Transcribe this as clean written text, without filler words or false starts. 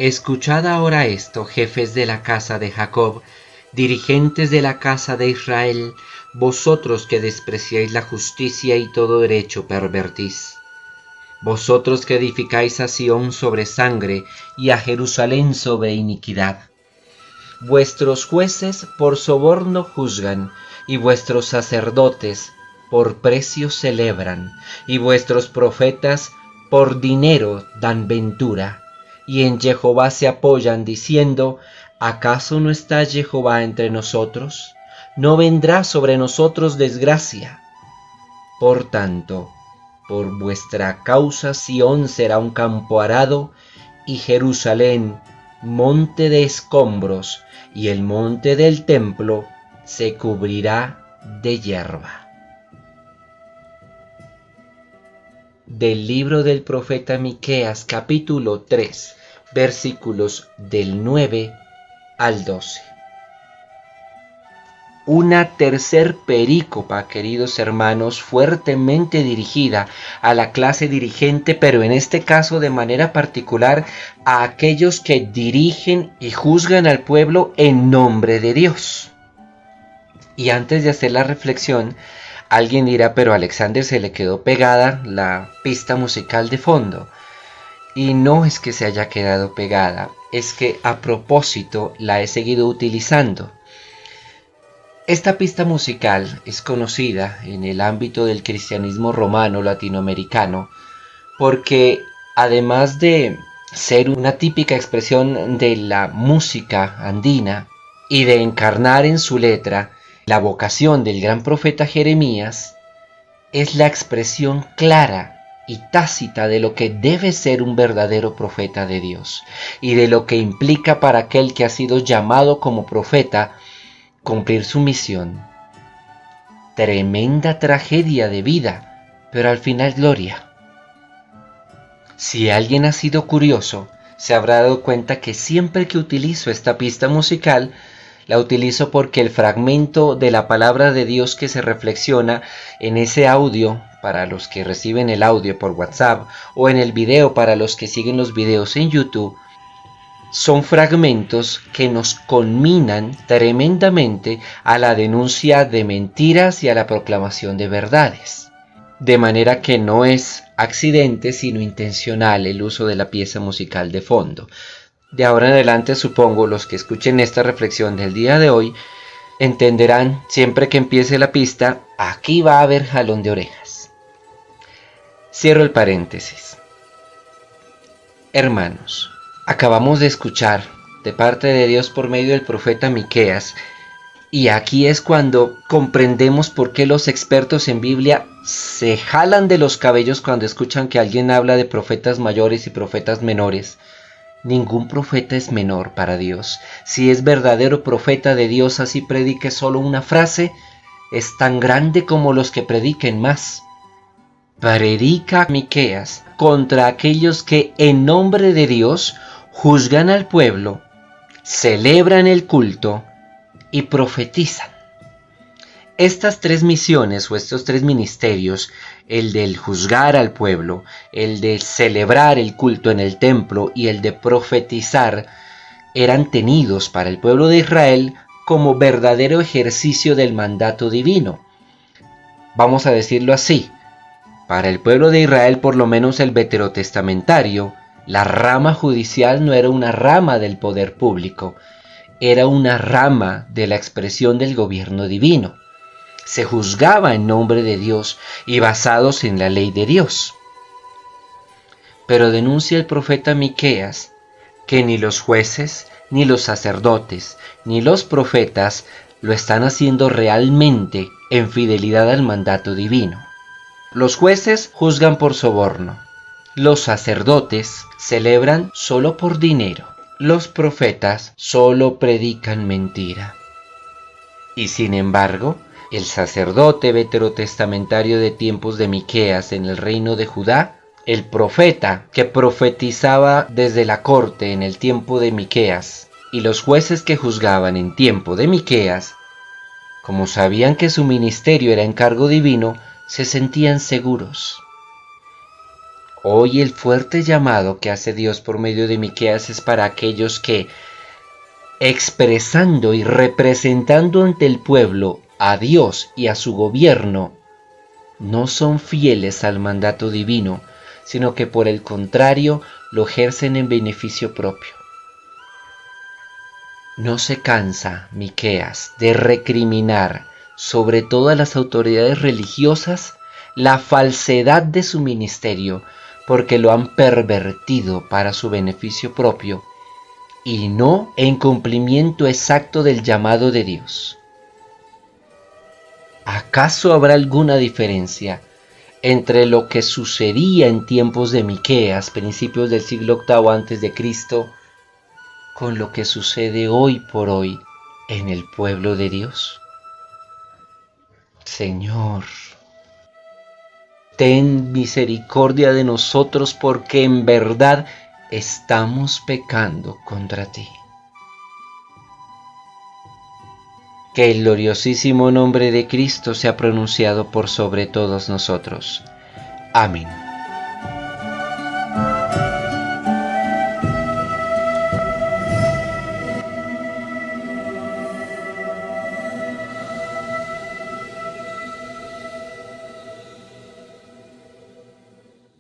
Escuchad ahora esto, jefes de la casa de Jacob, dirigentes de la casa de Israel, vosotros que despreciáis la justicia y todo derecho pervertís. Vosotros que edificáis a Sión sobre sangre y a Jerusalén sobre iniquidad. Vuestros jueces por soborno juzgan, y vuestros sacerdotes por precio celebran, y vuestros profetas por dinero dan ventura, y en Jehová se apoyan diciendo, ¿acaso no está Jehová entre nosotros? ¿No vendrá sobre nosotros desgracia? Por tanto, por vuestra causa Sión será un campo arado, y Jerusalén monte de escombros, y el monte del templo se cubrirá de hierba. Del libro del profeta Miqueas, capítulo 3, versículos del 9 al 12. Una tercer perícopa, queridos hermanos, fuertemente dirigida a la clase dirigente, pero en este caso de manera particular a aquellos que dirigen y juzgan al pueblo en nombre de Dios. Y antes de hacer la reflexión, alguien dirá, pero a Alexander se le quedó pegada la pista musical de fondo. Y no es que se haya quedado pegada, es que a propósito la he seguido utilizando. Esta pista musical es conocida en el ámbito del cristianismo romano latinoamericano porque además de ser una típica expresión de la música andina y de encarnar en su letra la vocación del gran profeta Jeremías, es la expresión clara y tácita de lo que debe ser un verdadero profeta de Dios y de lo que implica para aquel que ha sido llamado como profeta cumplir su misión. Tremenda tragedia de vida, pero al final gloria. Si alguien ha sido curioso, se habrá dado cuenta que siempre que utilizo esta pista musical, la utilizo porque el fragmento de la palabra de Dios que se reflexiona en ese audio, para los que reciben el audio por WhatsApp, o en el video para los que siguen los videos en YouTube, son fragmentos que nos conminan tremendamente a la denuncia de mentiras y a la proclamación de verdades. De manera que no es accidente sino intencional el uso de la pieza musical de fondo. De ahora en adelante, supongo, los que escuchen esta reflexión del día de hoy entenderán siempre que empiece la pista, aquí va a haber jalón de orejas. Cierro el paréntesis. Hermanos, acabamos de escuchar de parte de Dios por medio del profeta Miqueas, y aquí es cuando comprendemos por qué los expertos en Biblia se jalan de los cabellos cuando escuchan que alguien habla de profetas mayores y profetas menores. Ningún profeta es menor para Dios. Si es verdadero profeta de Dios, así predique solo una frase, es tan grande como los que prediquen más. Predica Miqueas contra aquellos que en nombre de Dios juzgan al pueblo, celebran el culto y profetizan. Estas tres misiones o estos tres ministerios, el del juzgar al pueblo, el de celebrar el culto en el templo y el de profetizar, eran tenidos para el pueblo de Israel como verdadero ejercicio del mandato divino. Vamos a decirlo así, para el pueblo de Israel, por lo menos el veterotestamentario, la rama judicial no era una rama del poder público, era una rama de la expresión del gobierno divino. Se juzgaba en nombre de Dios y basados en la ley de Dios. Pero denuncia el profeta Miqueas que ni los jueces, ni los sacerdotes, ni los profetas lo están haciendo realmente en fidelidad al mandato divino. Los jueces juzgan por soborno. Los sacerdotes celebran solo por dinero. Los profetas solo predican mentira. Y sin embargo, el sacerdote veterotestamentario de tiempos de Miqueas en el reino de Judá, el profeta que profetizaba desde la corte en el tiempo de Miqueas, y los jueces que juzgaban en tiempo de Miqueas, como sabían que su ministerio era encargo divino, se sentían seguros. Hoy el fuerte llamado que hace Dios por medio de Miqueas es para aquellos que, expresando y representando ante el pueblo a Dios y a su gobierno, no son fieles al mandato divino, sino que por el contrario lo ejercen en beneficio propio. No se cansa Miqueas de recriminar sobre todas las autoridades religiosas la falsedad de su ministerio, porque lo han pervertido para su beneficio propio y no en cumplimiento exacto del llamado de Dios. ¿Acaso habrá alguna diferencia entre lo que sucedía en tiempos de Miqueas, principios del siglo VIII a.C., con lo que sucede hoy por hoy en el pueblo de Dios? Señor, ten misericordia de nosotros porque en verdad estamos pecando contra ti. Que el gloriosísimo nombre de Cristo sea pronunciado por sobre todos nosotros. Amén.